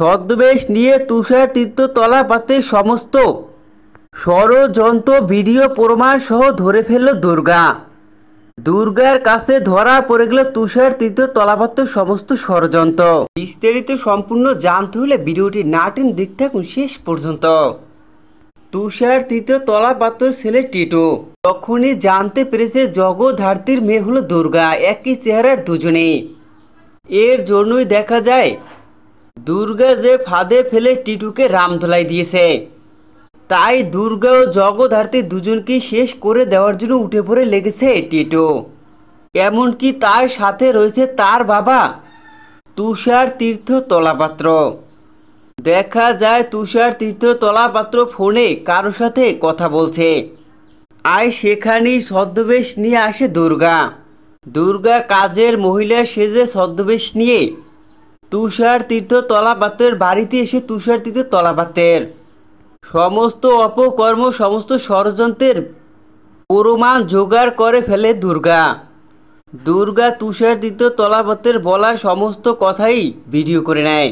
ছদ্মবেশ নিয়ে তুষার তীর্থ তলাপাতে সমস্ত ষড়যন্ত্র ভিডিও প্রমাণ সহ ধরে ফেলল দুর্গা। দুর্গার কাছে ধরা পড়ে গেল তুষার তীর্থ তলাপাত্র সমস্ত ষড়যন্ত্র। বিস্তারিত সম্পূর্ণ জানতে হলে ভিডিওটি না টেনে দেখতে থাকুন শেষ পর্যন্ত। তুষার তীর্থ তলাপাত্র ছেলে টিটু তখনই জানতে পেরেছে জগদ্ধাত্রীর মেয়ে হলো দুর্গা, একই চেহারার দুজনেই। এর জন্যই দেখা যায় দুর্গা যে ফাঁদে ফেলে টিটুকে রামধোলাই দিয়েছে, তাই দুর্গা ও জগদ্ধাত্রী দুজনকে শেষ করে দেওয়ার জন্য উঠে পড়ে লেগেছে টিটু। এমনকি তার সাথে রয়েছে তার বাবা তুষার তীর্থ তলাপাত্র। দেখা যায় তুষার তীর্থ তলাপাত্র ফোনে কারোর সাথে কথা বলছে, আর সেখানেই ছদ্মবেশ নিয়ে আসে দুর্গা। দুর্গা কাজের মহিলা সেজে ছদ্মবেশ নিয়ে তুষার তীর্থ তলাপাত্রের বাড়িতে এসে তুষার তীর্থ তলাপাত্রের সমস্ত অপকর্ম সমস্ত ষড়যন্ত্রের প্রমাণ জোগাড় করে ফেলে দুর্গা। দুর্গা তুষার তীর্থ তলাপাত্রের বলা সমস্ত কথাই ভিডিও করে নেয়।